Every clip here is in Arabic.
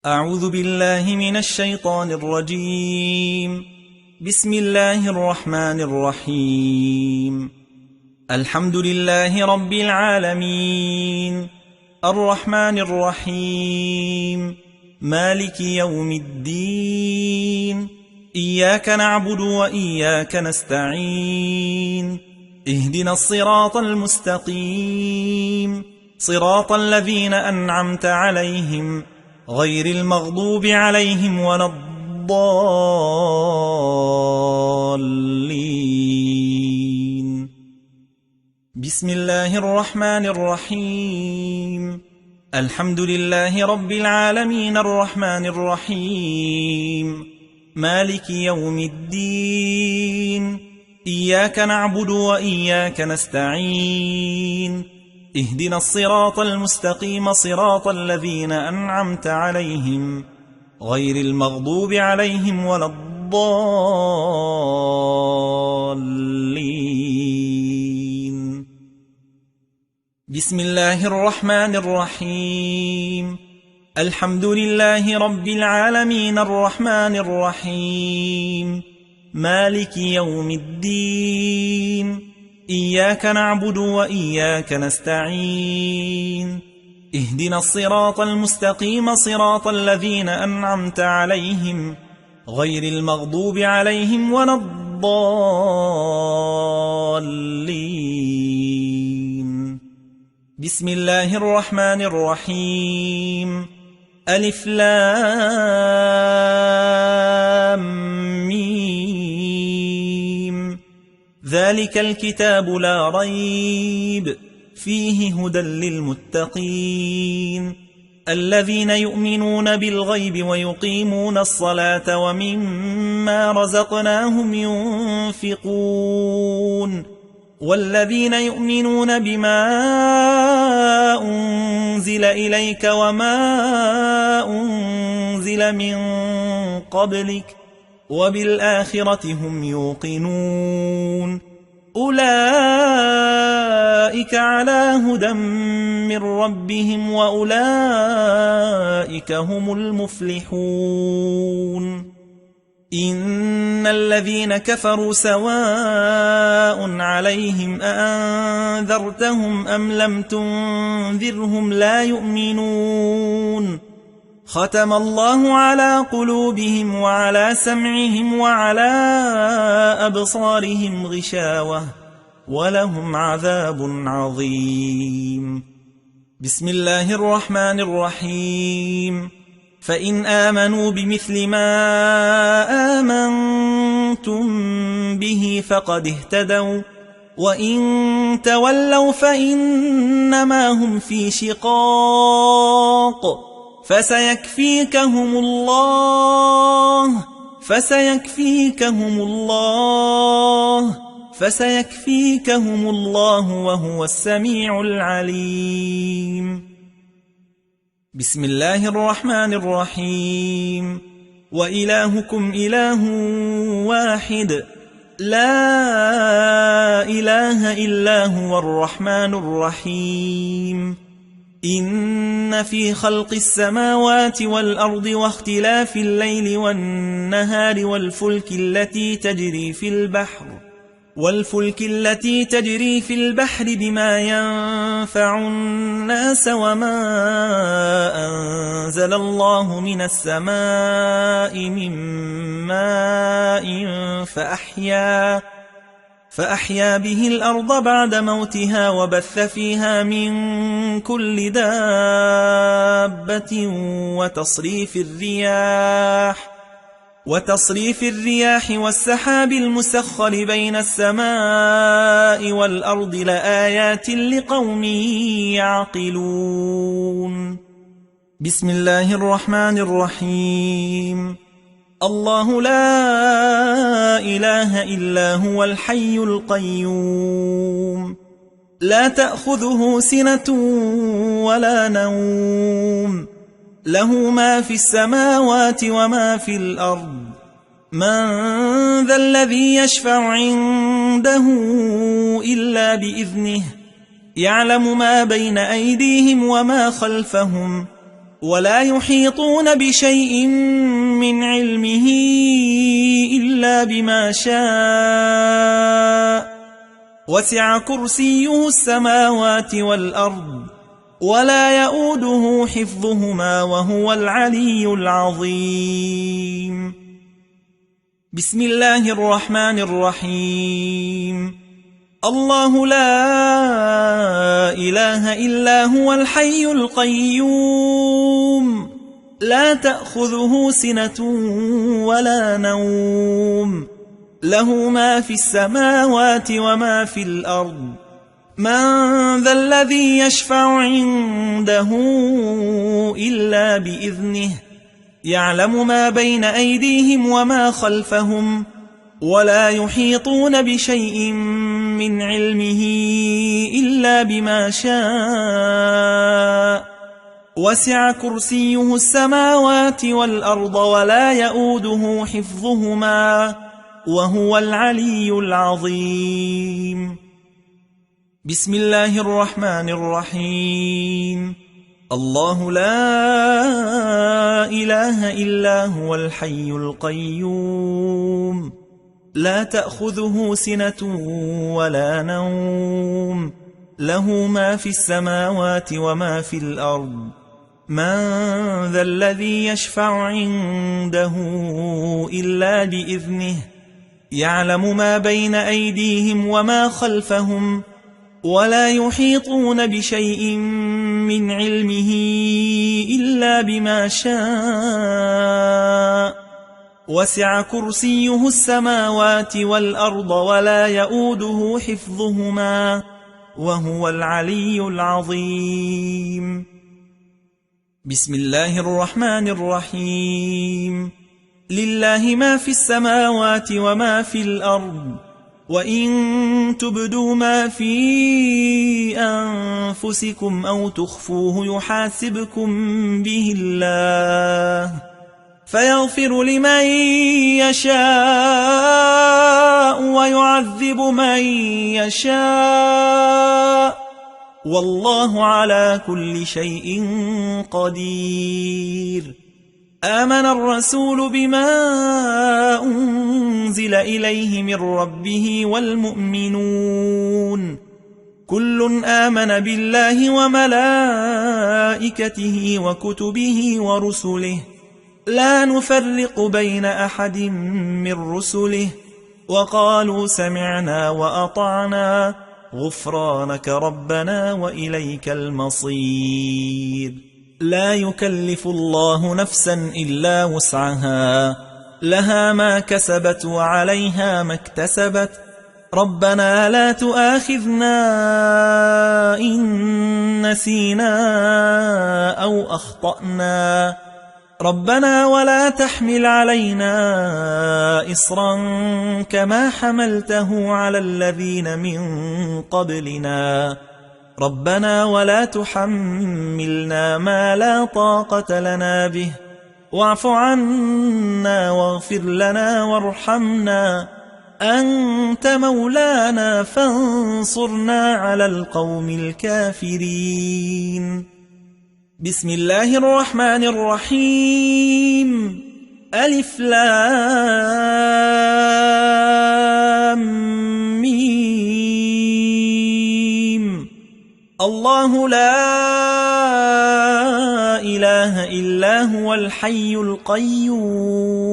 أعوذ بالله من الشيطان الرجيم. بسم الله الرحمن الرحيم. الحمد لله رب العالمين، الرحمن الرحيم، مالك يوم الدين. إياك نعبد وإياك نستعين. اهدنا الصراط المستقيم، صراط الذين أنعمت عليهم غير المغضوب عليهم ولا الضالين. بسم الله الرحمن الرحيم. الحمد لله رب العالمين، الرحمن الرحيم، مالك يوم الدين. إياك نعبد وإياك نستعين. اهدنا الصراط المستقيم، صراط الذين أنعمت عليهم غير المغضوب عليهم ولا الضالين. بسم الله الرحمن الرحيم. الحمد لله رب العالمين، الرحمن الرحيم، مالك يوم الدين. إياك نعبد وإياك نستعين. اهدنا الصراط المستقيم، صراط الذين أنعمت عليهم غير المغضوب عليهم ولا الضالين. بسم الله الرحمن الرحيم. ألف لام ميم. ذلك الكتاب لا ريب فيه هدى للمتقين، الذين يؤمنون بالغيب ويقيمون الصلاة ومما رزقناهم ينفقون، والذين يؤمنون بما أنزل إليك وما أنزل من قبلك وبالآخرة هم يوقنون. أولئك على هدى من ربهم وأولئك هم المفلحون. إن الذين كفروا سواء عليهم أأنذرتهم أم لم تنذرهم لا يؤمنون. ختم الله على قلوبهم وعلى سمعهم وعلى أبصارهم غشاوة ولهم عذاب عظيم. بسم الله الرحمن الرحيم. فإن آمنوا بمثل ما آمنتم به فقد اهتدوا، وإن تولوا فإنما هم في شقاق، فسيكفيكهم الله وهو السميع العليم. بسم الله الرحمن الرحيم. وإلهكم إله واحد لا إله إلا هو الرحمن الرحيم. إن في خلق السماوات والأرض واختلاف الليل والنهار والفلك التي تجري في البحر بما ينفع الناس وما أنزل الله من السماء من ماء فأحيا به الأرض بعد موتها وبث فيها من كل دابة وتصريف الرياح والسحاب المسخر بين السماء والأرض لآيات لقوم يعقلون. بسم الله الرحمن الرحيم. الله لا إله إلا هو الحي القيوم، لا تأخذه سنة ولا نوم، له ما في السماوات وما في الأرض. من ذا الذي يشفع عنده إلا بإذنه، يعلم ما بين أيديهم وما خلفهم ولا يحيطون بشيء من علمه إلا بما شاء وسع كرسيه السماوات والأرض ولا يؤوده حفظهما وهو العلي العظيم. بسم الله الرحمن الرحيم. الله لا إله إلا هو الحي القيوم لا تأخذه سنة ولا نوم له ما في السماوات وما في الأرض من ذا الذي يشفع عنده إلا بإذنه يعلم ما بين أيديهم وما خلفهم ولا يحيطون بشيء من علمه إلا بما شاء وسع كرسيه السماوات والأرض ولا يؤوده حفظهما وهو العلي العظيم. بسم الله الرحمن الرحيم. الله لا إله إلا هو الحي القيوم لا تأخذه سنة ولا نوم له ما في السماوات وما في الأرض من ذا الذي يشفع عنده إلا بإذنه يعلم ما بين أيديهم وما خلفهم ولا يحيطون بشيء من علمه إلا بما شاء وسع كرسيه السماوات والأرض ولا يؤوده حفظهما وهو العلي العظيم. بسم الله الرحمن الرحيم. لله ما في السماوات وما في الأرض وإن تبدوا ما في أنفسكم أو تخفوه يحاسبكم به الله فيغفر لمن يشاء ويعذب من يشاء والله على كل شيء قدير. آمن الرسول بما أنزل إليه من ربه والمؤمنون كل آمن بالله وملائكته وكتبه ورسله لا نفرق بين أحد من رسله وقالوا سمعنا وأطعنا غفرانك ربنا وإليك المصير. لا يكلف الله نفسا إلا وسعها لها ما كسبت وعليها ما اكتسبت ربنا لا تؤاخذنا إن نسينا أو أخطأنا ربنا ولا تحمل علينا إصرا كما حملته على الذين من قبلنا ربنا ولا تحملنا ما لا طاقة لنا به واعف عنا واغفر لنا وارحمنا أنت مولانا فانصرنا على القوم الكافرين. بسم الله الرحمن الرحيم. ألف لام ميم. الله لا إله إلا هو الحي القيوم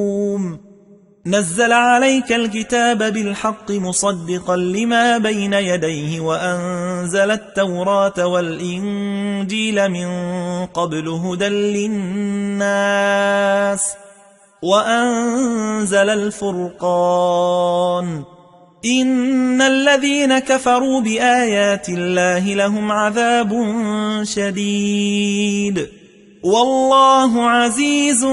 نزل عليك الكتاب بالحق مصدقا لما بين يديه وأنزل التوراة والإنجيل من قبل هدى للناس وأنزل الفرقان إن الذين كفروا بآيات الله لهم عذاب شديد والله عزيز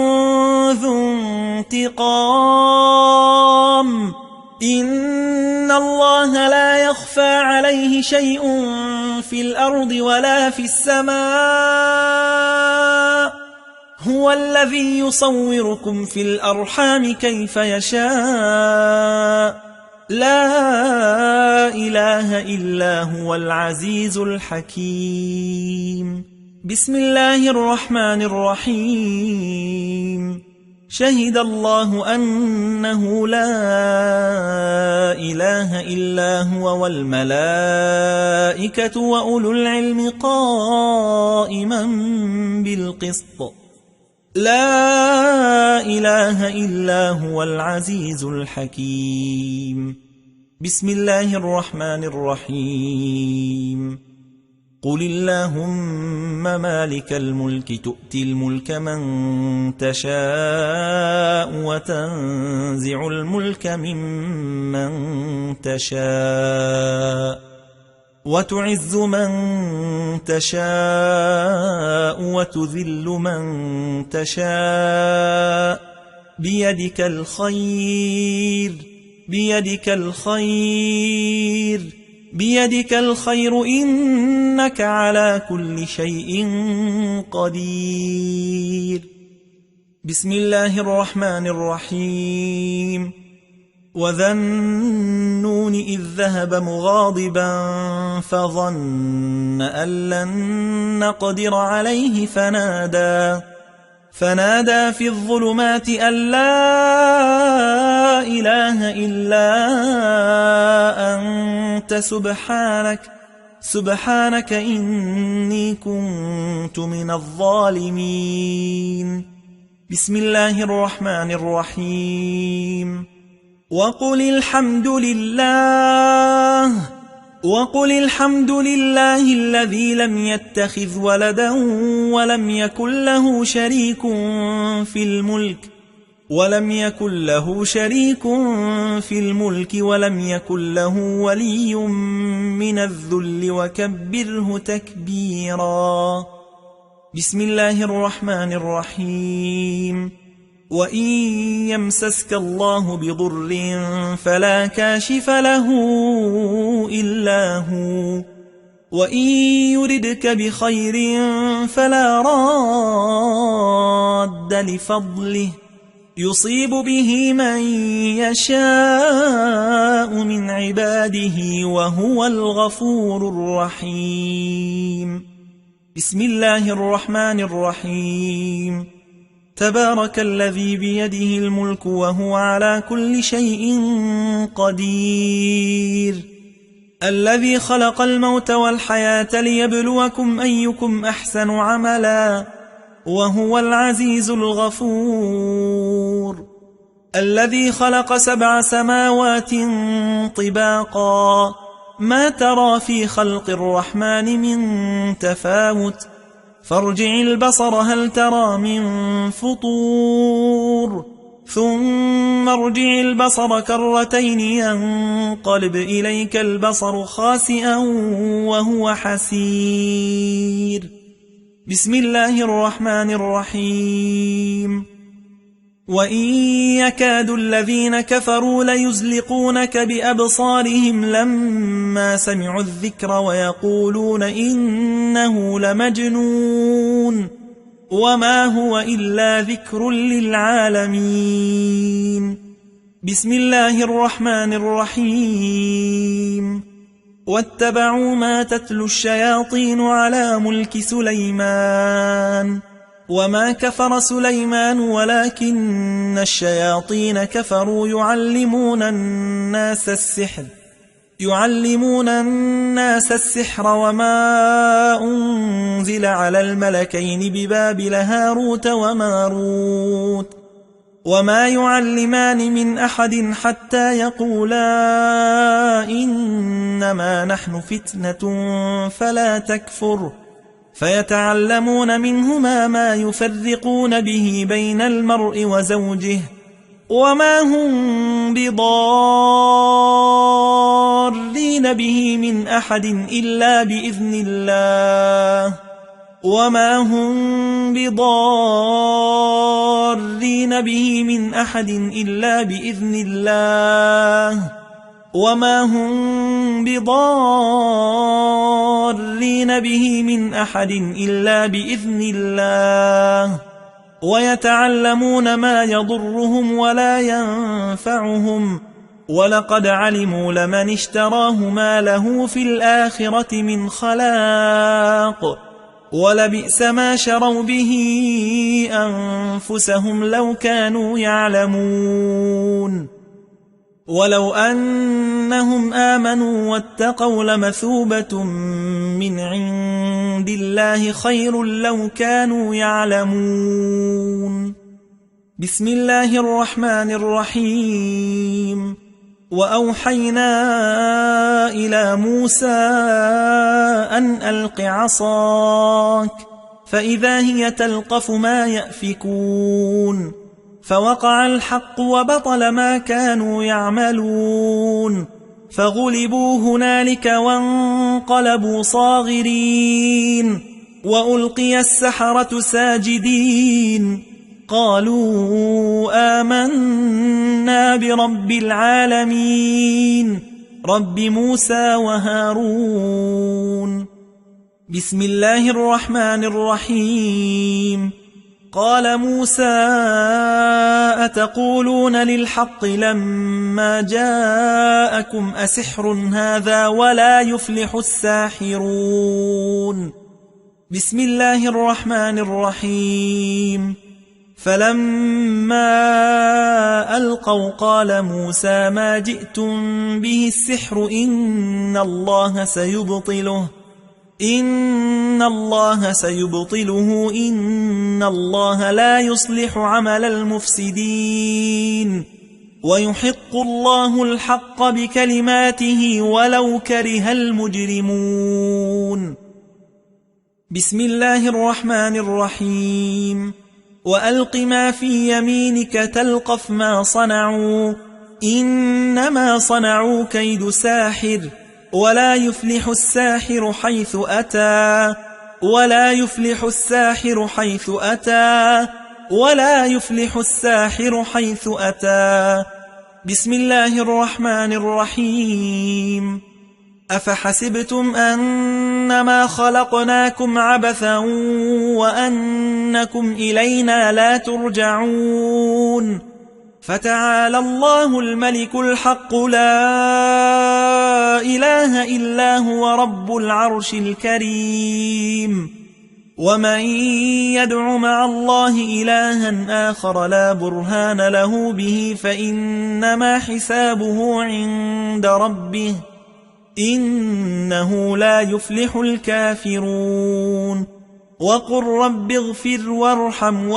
ذو انتقام إن الله لا يخفى عليه شيء في الأرض ولا في السماء هو الذي يصوركم في الأرحام كيف يشاء لا إله إلا هو العزيز الحكيم. بسم الله الرحمن الرحيم. شهد الله أنه لا إله إلا هو والملائكة وأولو العلم قائما بالقسط لا إله إلا هو العزيز الحكيم. بسم الله الرحمن الرحيم. قل اللهم مالك الملك تؤتي الملك من تشاء وتنزع الملك ممن تشاء وتعز من تشاء وتذل من تشاء بيدك الخير بيدك الخير إنك على كل شيء قدير. بسم الله الرحمن الرحيم. وذا النون إذ ذهب مغاضبا فظن أن لن نقدر عليه فنادى في الظلمات أن لا إله إلا أنت سبحانك إني كنت من الظالمين. بسم الله الرحمن الرحيم. وقل الحمد لله الذي لم يتخذ ولدا ولم يكن له شريك في الملك ولم يكن له ولي من الذل وكبره تكبيرا. بسم الله الرحمن الرحيم. وإن يمسسك الله بضر فلا كاشف له إلا هو وإن يردك بخير فلا راد لفضله يصيب به من يشاء من عباده وهو الغفور الرحيم. بسم الله الرحمن الرحيم. تبارك الذي بيده الملك وهو على كل شيء قدير. الذي خلق الموت والحياة ليبلوكم أيكم أحسن عملا وهو العزيز الغفور. الذي خلق 7 سماوات طباقا ما ترى في خلق الرحمن من تفاوت فارجع البصر هل ترى من فطور ثم ارجع البصر كرتين ينقلب إليك البصر خاسئا وهو حسير. بسم الله الرحمن الرحيم. وإن يكاد الذين كفروا ليزلقونك بأبصارهم لما سمعوا الذكر ويقولون إنه لمجنون وما هو إلا ذكر للعالمين. بسم الله الرحمن الرحيم. واتبعوا ما تتلو الشياطين على ملك سليمان وما كفر سليمان ولكن الشياطين كفروا يعلمون الناس السحر وما أنزل على الملكين ببابل هاروت وماروت وما يعلمان من أحد حتى يقولا إنما نحن فتنة فلا تكفر فيتعلمون منهما ما يفرقون به بين المرء وزوجه وما هم بضارين به من أحد إلا بإذن الله وما هم بضارين به من أحد إلا بإذن الله ويتعلمون ما يضرهم ولا ينفعهم ولقد علموا لمن اشتراه ما له في الآخرة من خلاق ولبئس ما شروا به أنفسهم لو كانوا يعلمون ولو أنهم آمنوا واتقوا لمثوبة من عند الله خير لو كانوا يعلمون بسم الله الرحمن الرحيم وأوحينا إلى موسى أن ألق عصاك فإذا هي تلقف ما يأفكون فوقع الحق وبطل ما كانوا يعملون فغلبوا هنالك وانقلبوا صاغرين وألقي السحرة ساجدين قالوا آمنا برب العالمين رب موسى وهارون بسم الله الرحمن الرحيم قال موسى أتقولون للحق لما جاءكم أسحر هذا ولا يفلح الساحرون بسم الله الرحمن الرحيم فلما ألقوا قال موسى ما جئتم به السحر إن الله سيبطله إن الله لا يصلح عمل المفسدين ويحق الله الحق بكلماته ولو كره المجرمون بسم الله الرحمن الرحيم وألق ما في يمينك تلقف ما صنعوا إنما صنعوا كيد ساحر ولا يفلح الساحر حيث أتى بسم الله الرحمن الرحيم أفحسبتم أنما خلقناكم عبثا وأنكم إلينا لا ترجعون فتعالى الله الملك الحق لا إله إلا هو رب العرش الكريم ومن يدع مع الله إلها آخر لا برهان له به فإنما حسابه عند ربه إنه لا يفلح الكافرون وقل رب اغفر وارحم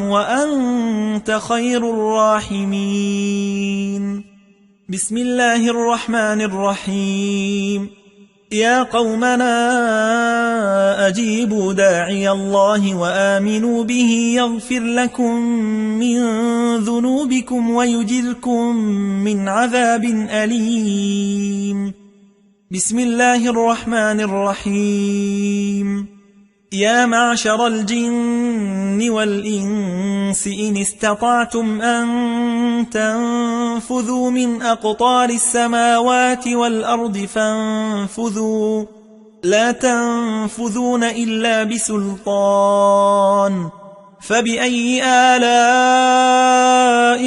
وأنت خير الراحمين بسم الله الرحمن الرحيم يا قومنا أجيبوا داعي الله وآمنوا به يغفر لكم من ذنوبكم ويجركم من عذاب أليم بسم الله الرحمن الرحيم يا معشر الجن والإنس إن استطعتم أن تنفذوا من أقطار السماوات والأرض فانفذوا لا تنفذون إلا بسلطان فبأي آلاء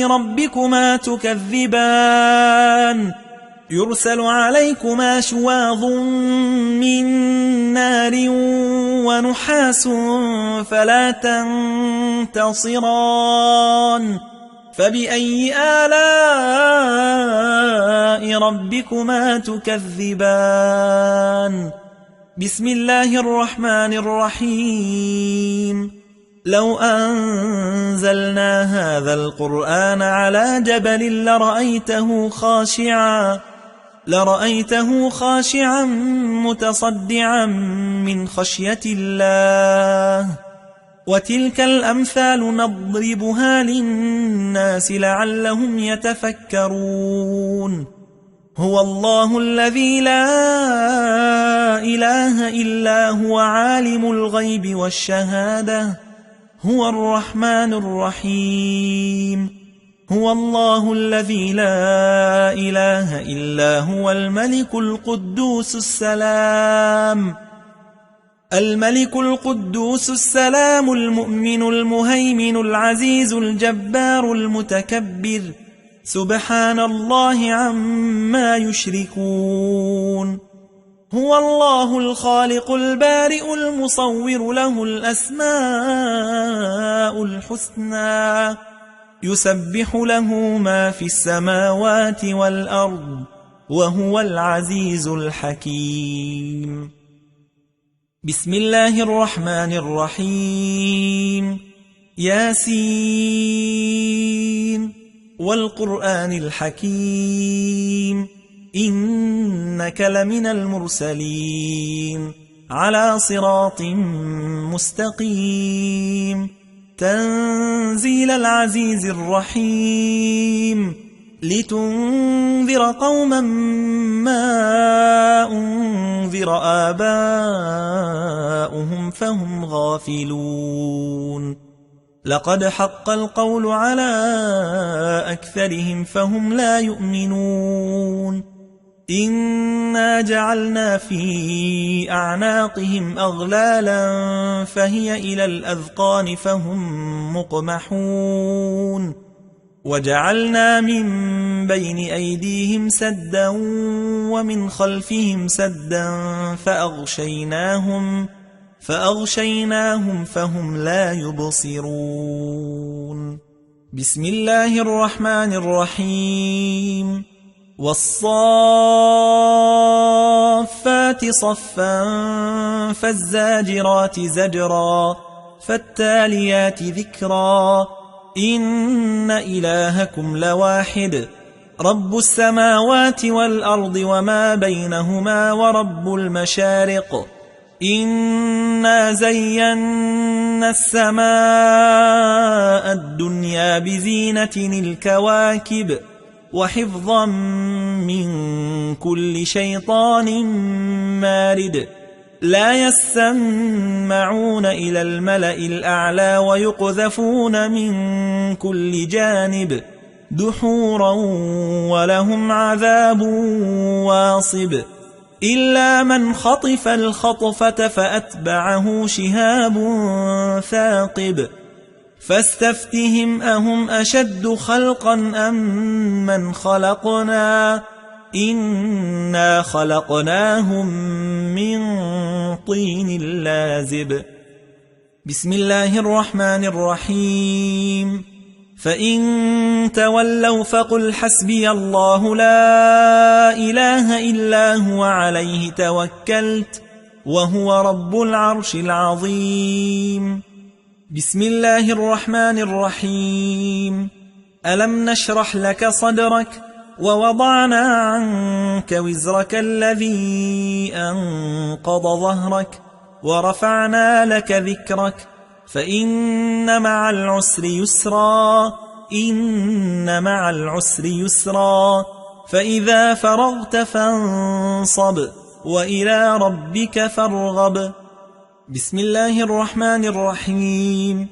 ربكما تكذبان يرسل عليكما شواظ من نار ونحاس فلا تنتصران فبأي آلاء ربكما تكذبان بسم الله الرحمن الرحيم لو أنزلنا هذا القرآن على جبل لرأيته خاشعا متصدعا من خشية الله وتلك الأمثال نضربها للناس لعلهم يتفكرون هو الله الذي لا إله إلا هو عالم الغيب والشهادة هو الرحمن الرحيم هو الله الذي لا إله إلا هو الملك القدوس السلام الملك القدوس السلام المؤمن المهيمن العزيز الجبار المتكبر سبحان الله عما يشركون. هو الله الخالق البارئ المصور له الأسماء الحسنى يسبح له ما في السماوات والأرض وهو العزيز الحكيم. بسم الله الرحمن الرحيم. ياسين والقرآن الحكيم إنك لمن المرسلين على صراط مستقيم تنزيل العزيز الرحيم لتنذر قوما ما أنذر آباؤهم فهم غافلون. لقد حق القول على أكثرهم فهم لا يؤمنون. إنا جعلنا في أعناقهم أغلالا فهي إلى الأذقان فهم مقمحون. وجعلنا من بين أيديهم سدا ومن خلفهم سدا فأغشيناهم فهم لا يبصرون. بسم الله الرحمن الرحيم. والصافات صفا فالزاجرات زجرا فالتاليات ذكرا إن إلهكم لواحد رب السماوات والأرض وما بينهما ورب المشارق إنا زينا السماء الدنيا بزينة الكواكب وحفظا من كل شيطان مارد لا يسمعون إلى الملأ الأعلى ويقذفون من كل جانب دحورا ولهم عذاب واصب إلا من خطف الخطفة فأتبعه شهاب ثاقب فاستفتهم أهم أشد خلقا أم من خلقنا إنا خلقناهم من طين لازب. بسم الله الرحمن الرحيم. فإن تولوا فقل حسبي الله لا إله إلا هو عليه توكلت وهو رب العرش العظيم. بسم الله الرحمن الرحيم. ألم نشرح لك صدرك ووضعنا عنك وزرك الذي أنقض ظهرك ورفعنا لك ذكرك فإن مع العسر يسرا إن مع العسر يسرا فإذا فرغت فانصب وإلى ربك فارغب. بسم الله الرحمن الرحيم.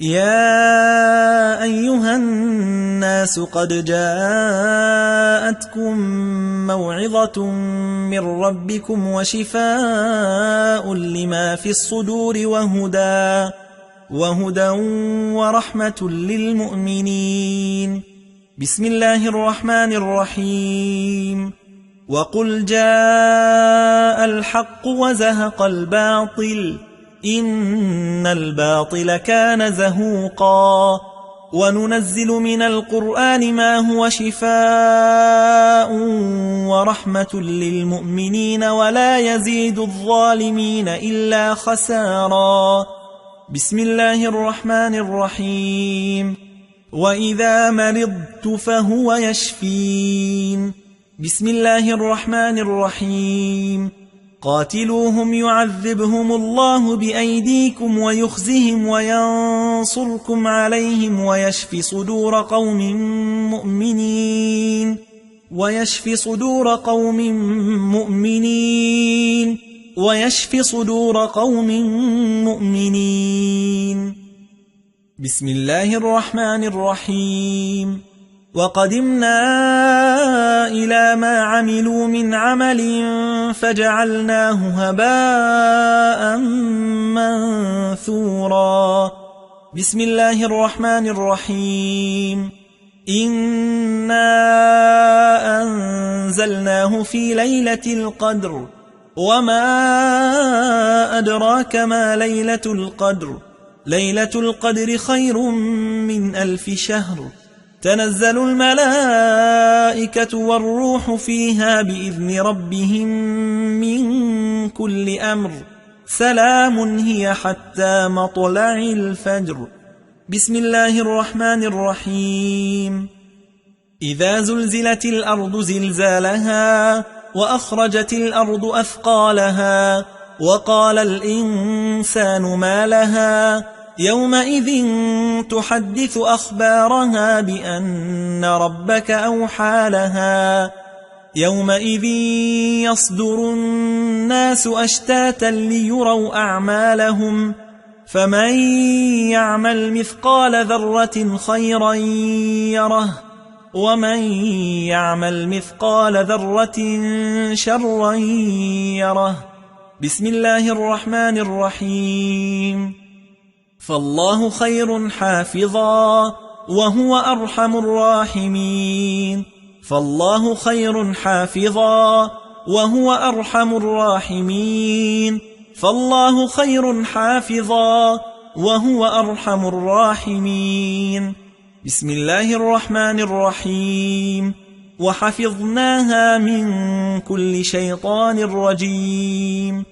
يا أيها الناس قد جاءتكم موعظة من ربكم وشفاء لما في الصدور وهدى ورحمة للمؤمنين. بسم الله الرحمن الرحيم. وقل جاء الحق وزهق الباطل إن الباطل كان زهوقا وننزل من القرآن ما هو شفاء ورحمة للمؤمنين ولا يزيد الظالمين إلا خسارا. بسم الله الرحمن الرحيم. وإذا مرضت فهو يشفين. بسم الله الرحمن الرحيم. قاتلوهم يعذبهم الله بأيديكم ويخزهم وينصركم عليهم ويشف صدور قوم مؤمنين. بسم الله الرحمن الرحيم. وقدمنا إلى ما عملوا من عمل فجعلناه هباء منثورا. بسم الله الرحمن الرحيم. إنا أنزلناه في ليلة القدر وما أدراك ما ليلة القدر. ليلة القدر خير من 1000 شهر. تنزل الملائكة والروح فيها بإذن ربهم من كل أمر. سلام هي حتى مطلع الفجر. بسم الله الرحمن الرحيم. إذا زلزلت الأرض زلزالها وأخرجت الأرض أثقالها وقال الإنسان ما لها يومئذ تحدث أخبارها بأن ربك أوحى لها. يومئذ يصدر الناس أشتاتا ليروا أعمالهم فمن يعمل مثقال ذرة خيرا يره ومن يعمل مثقال ذرة شرا يره. بسم الله الرحمن الرحيم. فالله خير حافظا وهو أرحم الراحمين. فالله خير حافظا وهو أرحم الراحمين. فالله خير حافظا وهو أرحم الراحمين. بسم الله الرحمن الرحيم. وحفظناها من كل شيطان رجيم.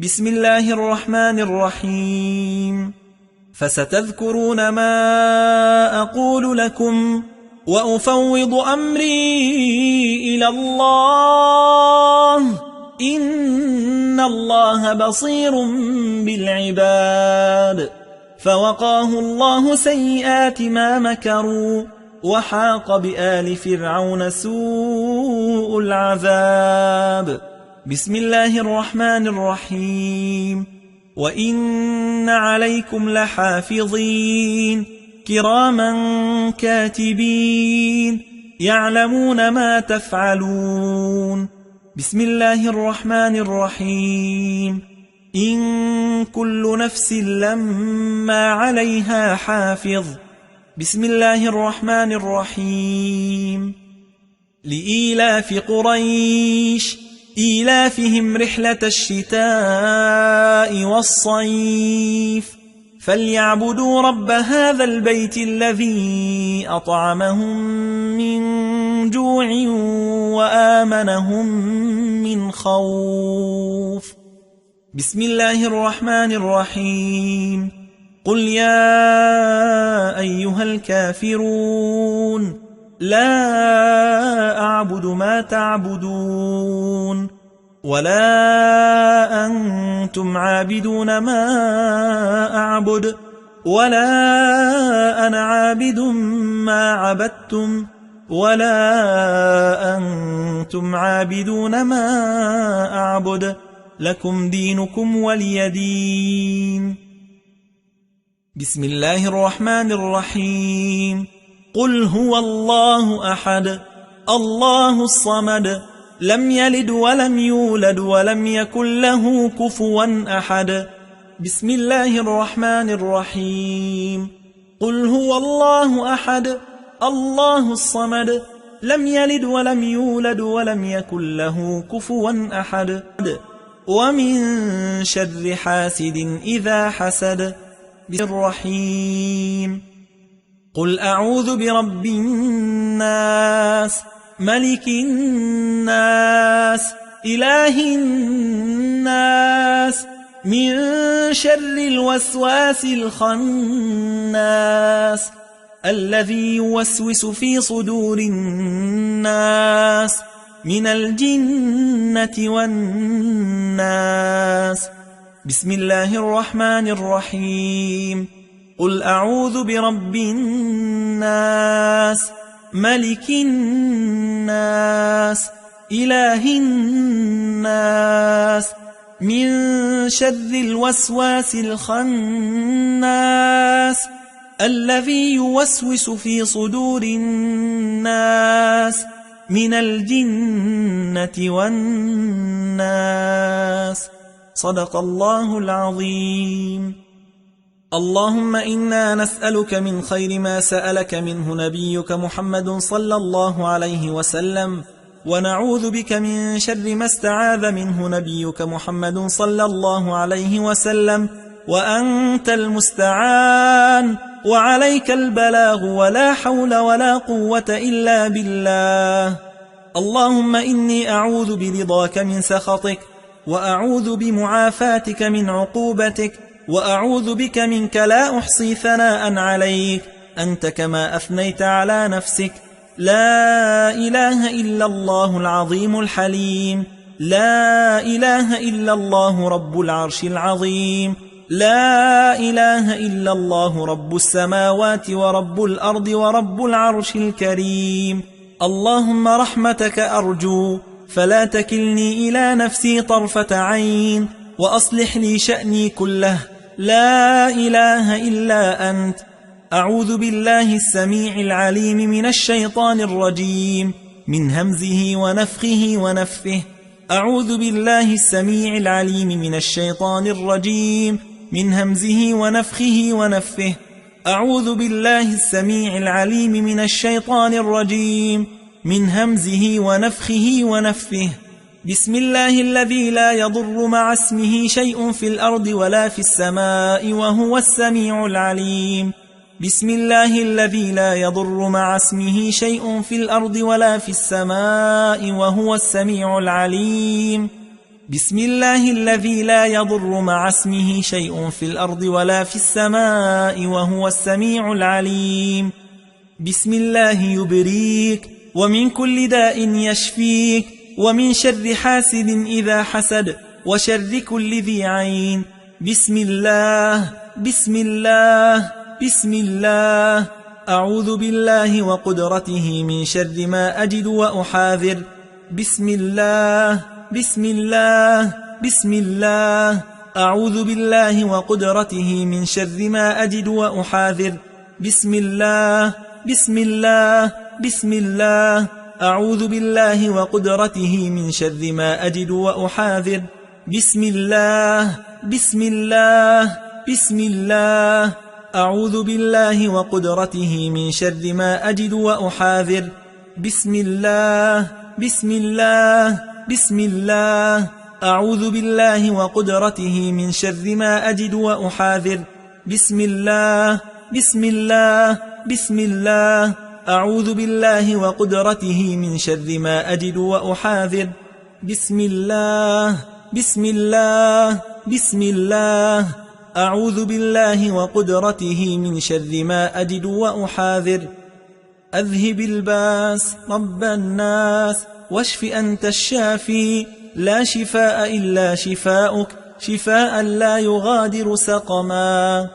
بسم الله الرحمن الرحيم. فستذكرون ما أقول لكم وأفوض أمري إلى الله إن الله بصير بالعباد. فوقاه الله سيئات ما مكروا وحاق بآل فرعون سوء العذاب. بسم الله الرحمن الرحيم. وإن عليكم لحافظين كراما كاتبين يعلمون ما تفعلون. بسم الله الرحمن الرحيم. إن كل نفس لما عليها حافظ. بسم الله الرحمن الرحيم. لإيلاف قريش إيلافهم رحلة الشتاء والصيف فليعبدوا رب هذا البيت الذي أطعمهم من جوع وآمنهم من خوف. بسم الله الرحمن الرحيم. قل يا أيها الكافرون لا أعبد ما تعبدون ولا أنتم عابدون ما أعبد ولا أنا عابد ما عبدتم ولا أنتم عابدون ما أعبد لكم دينكم ولي دين. بسم الله الرحمن الرحيم. قل هو الله أحد الله الصمد لم يلد ولم يولد ولم يكن له كفوا أحد. بسم الله الرحمن الرحيم. قل هو الله أحد الله الصمد لم يلد ولم يولد ولم يكن له كفوا أحد. ومن شر حاسد إذا حسد. بسم الله الرحيم. قل أعوذ برب الناس ملك الناس إله الناس من شر الوسواس الخناس الذي يوسوس في صدور الناس من الجنة والناس. بسم الله الرحمن الرحيم. قل أعوذ برب الناس ملك الناس إله الناس من شر الوسواس الخناس الذي يوسوس في صدور الناس من الجنة والناس. صدق الله العظيم. اللهم إنا نسألك من خير ما سألك منه نبيك محمد صلى الله عليه وسلم، ونعوذ بك من شر ما استعاذ منه نبيك محمد صلى الله عليه وسلم، وأنت المستعان وعليك البلاغ، ولا حول ولا قوة إلا بالله. اللهم إني أعوذ برضاك من سخطك، وأعوذ بمعافاتك من عقوبتك، وأعوذ بك منك لا أحصي ثناء عليك، أنت كما أثنيت على نفسك. لا إله إلا الله العظيم الحليم، لا إله إلا الله رب العرش العظيم، لا إله إلا الله رب السماوات ورب الأرض ورب العرش الكريم. اللهم رحمتك أرجو، فلا تكلني إلى نفسي طرفة عين، وأصلح لي شأني كله، لا إله إلا أنت. أعوذ بالله السميع العليم من الشيطان الرجيم، من همزه ونفخه ونفثه. أعوذ بالله السميع العليم من الشيطان الرجيم، من همزه ونفخه ونفثه. أعوذ بالله السميع العليم من الشيطان الرجيم، من همزه ونفخه ونفثه. بسم الله الذي لا يضر مع اسمه شيء في الأرض ولا في السماء وهو السميع العليم. بسم الله الذي لا يضر مع اسمه شيء في الأرض ولا في السماء وهو السميع العليم. بسم الله الذي لا يضر مع اسمه شيء في الأرض ولا في السماء وهو السميع العليم. بسم الله يبريك، ومن كل داء يشفيك، ومن شر حاسد إذا حسد، وشر كل ذي عين. بسم الله بسم الله بسم الله. أعوذ بالله وقدرته من شر ما أجد وأحاذر. بسم الله بسم الله بسم الله. أعوذ بالله وقدرته من شر ما أجد وأحاذر. بسم الله بسم الله بسم الله. أعوذ بالله وقدرته من شر ما أجد وأحاذر. بسم الله بسم الله بسم الله. أعوذ بالله وقدرته من شر ما أجد وأحاذر. بسم الله بسم الله بسم الله. أعوذ بالله وقدرته من شر ما أجد وأحاذر. بسم الله بسم الله بسم الله. أعوذ بالله وقدرته من شر ما أجد وأحاذر. بسم الله بسم الله بسم الله. أعوذ بالله وقدرته من شر ما أجد وأحاذر. أذهب الباس رب الناس، واشف أنت الشافي، لا شفاء إلا شفاؤك، شفاء لا يغادر سقما.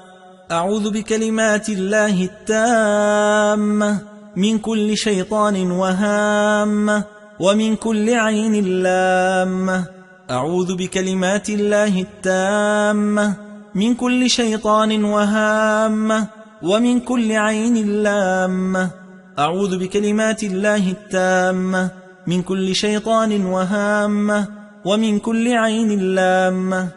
أعوذ بكلمات الله التامة من كل شيطان وهامة، ومن كل عين لامة. أعوذ بكلمات الله التامة من كل شيطان وهامة، ومن كل عين لامة. أعوذ بكلمات الله التامة من كل شيطان وهامة، ومن كل عين لامة.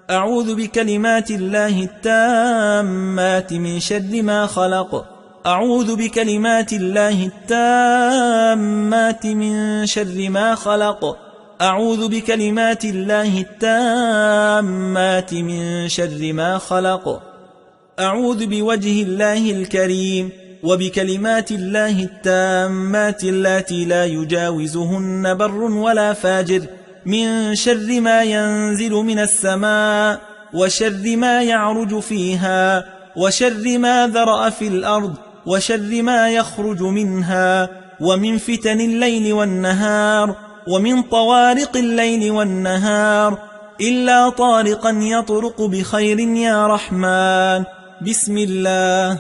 أعوذ بكلمات الله التامات من شر ما خلق. أعوذ بكلمات الله التامات من شر ما خلق. أعوذ بكلمات الله التامات من شر ما خلق. أعوذ بوجه الله الكريم وبكلمات الله التامات اللاتي لا يجاوزهن بر ولا فاجر من شر ما ينزل من السماء، وشر ما يعرج فيها، وشر ما ذرأ في الأرض، وشر ما يخرج منها، ومن فتن الليل والنهار، ومن طوارق الليل والنهار، إلا طارقا يطرق بخير يا رحمن. بسم الله.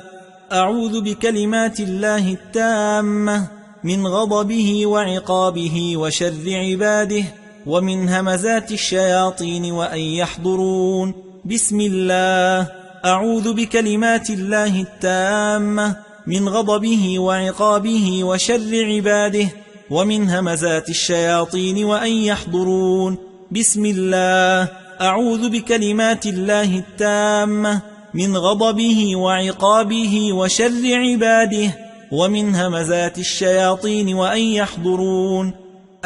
أعوذ بكلمات الله التامة من غضبه وعقابه وشر عباده، ومن همزات الشياطين وأن يحضرون. بسم الله. أعوذ بكلمات الله التامة من غضبه وعقابه وشر عباده ومن همزات الشياطين وأن يحضرون. بسم الله. أعوذ بكلمات الله التامة من غضبه وعقابه وشر عباده ومن همزات الشياطين وأن يحضرون.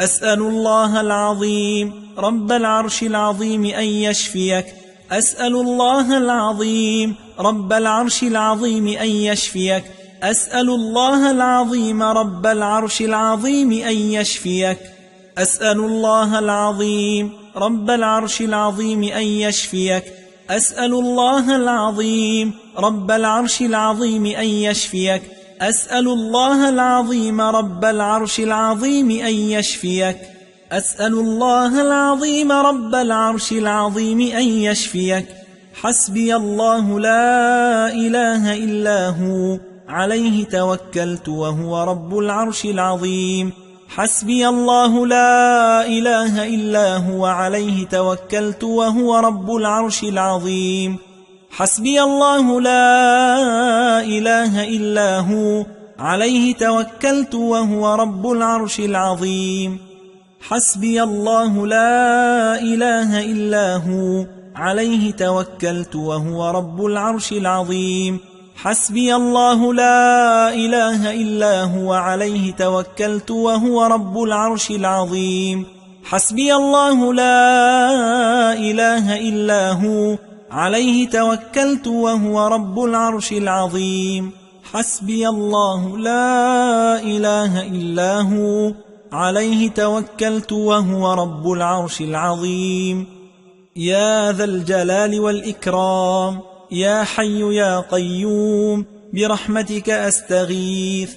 أسأل الله العظيم رب العرش العظيم أن يشفيك. أسأل الله العظيم رب العرش العظيم أن يشفيك. أسأل الله العظيم رب العرش العظيم أن يشفيك. أسأل الله العظيم رب العرش العظيم أن يشفيك. أسأل الله العظيم رب العرش العظيم أن يشفيك. أسأل الله العظيم رب العرش العظيم أن يشفيك. أسأل الله العظيم رب العرش العظيم أن يشفيك. حسبي الله لا إله إلا هو عليه توكلت وهو رب العرش العظيم. حسبي الله لا إله إلا هو عليه توكلت وهو رب العرش العظيم. حسبي الله لا إله إلا هو عليه توكلت وهو رب العرش العظيم. حسبي الله لا إله إلا هو عليه توكلت وهو رب العرش العظيم. حسبي الله لا إله إلا هو عليه توكلت وهو رب العرش العظيم. حسبي الله لا إله إلا هو عليه توكلت وهو رب العرش العظيم. حسبي الله لا إله إلا هو عليه توكلت وهو رب العرش العظيم. يا ذا الجلال والإكرام يا حي يا قيوم برحمتك أستغيث.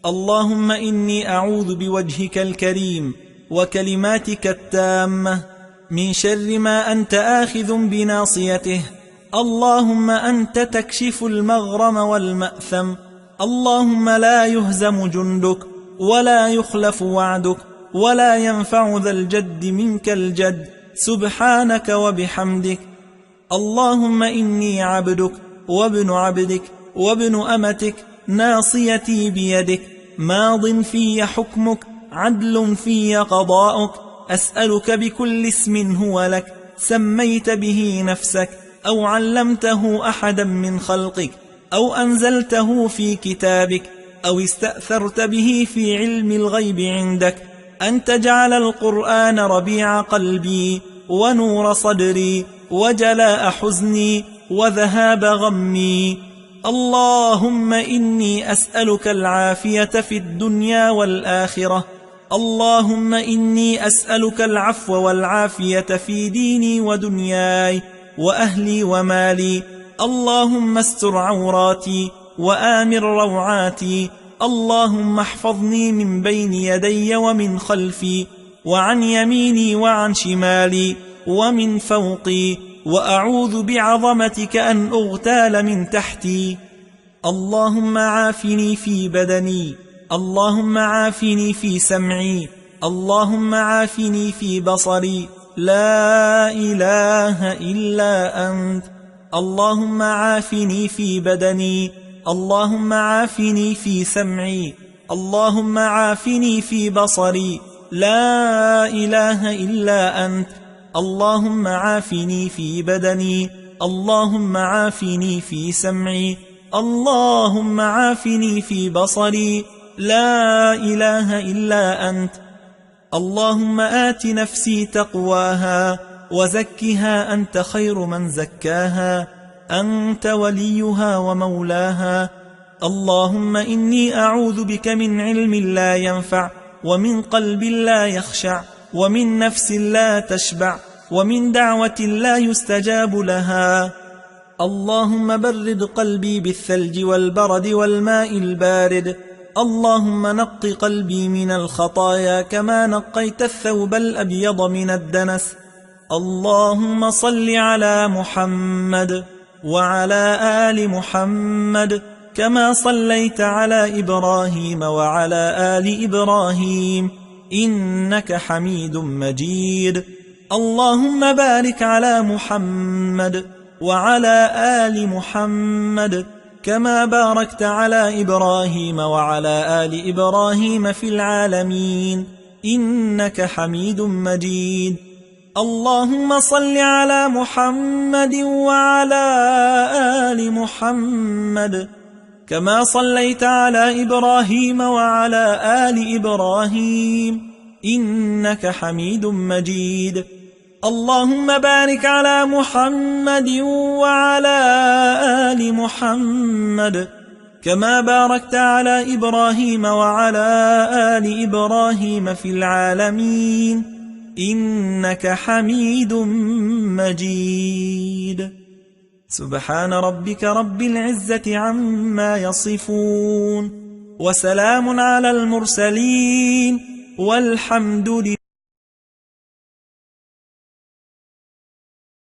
اللهم إني أعوذ بوجهك الكريم وكلماتك التامة من شر ما أنت آخذ بناصيته. اللهم أنت تكشف المغرم والمأثم. اللهم لا يهزم جندك ولا يخلف وعدك ولا ينفع ذا الجد منك الجد سبحانك وبحمدك. اللهم إني عبدك وابن عبدك وابن أمتك ناصيتي بيدك ماض في حكمك عدل في قضاؤك. أسألك بكل اسم هو لك سميت به نفسك أو علمته أحدا من خلقك أو أنزلته في كتابك أو استأثرت به في علم الغيب عندك أن تجعل القرآن ربيع قلبي ونور صدري وجلاء حزني وذهاب غمي. اللهم إني أسألك العافية في الدنيا والآخرة. اللهم إني أسألك العفو والعافية في ديني ودنياي وأهلي ومالي. اللهم استر عوراتي وآمن روعاتي. اللهم احفظني من بين يدي ومن خلفي وعن يميني وعن شمالي ومن فوقي وأعوذ بعظمتك أن أغتال من تحتي. اللهم عافني في بدني. اللهم عافني في سمعي. اللهم عافني في بصري. لا إله إلا أنت. اللهم عافني في بدني. اللهم عافني في سمعي. اللهم عافني في بصري. لا إله إلا أنت. اللهم عافني في بدني. اللهم عافني في سمعي. اللهم عافني في بصري. لا إله إلا أنت. اللهم آت نفسي تقواها وزكها أنت خير من زكاها أنت وليها ومولاها. اللهم إني أعوذ بك من علم لا ينفع ومن قلب لا يخشع ومن نفس لا تشبع ومن دعوة لا يستجاب لها. اللهم برد قلبي بالثلج والبرد والماء البارد. اللهم نق قلبي من الخطايا كما نقيت الثوب الأبيض من الدنس. اللهم صل على محمد وعلى آل محمد كما صليت على إبراهيم وعلى آل إبراهيم إنك حميد مجيد. اللهم بارك على محمد وعلى آل محمد كما باركت على إبراهيم وعلى آل إبراهيم في العالمين إنك حميد مجيد. اللهم صل على محمد وعلى آل محمد كما صليت على إبراهيم وعلى آل إبراهيم إنك حميد مجيد. اللهم بارك على محمد وعلى آل محمد كما باركت على إبراهيم وعلى آل إبراهيم في العالمين إنك حميد مجيد. سبحان ربك رب العزة عما يصفون وسلام على المرسلين والحمد لله.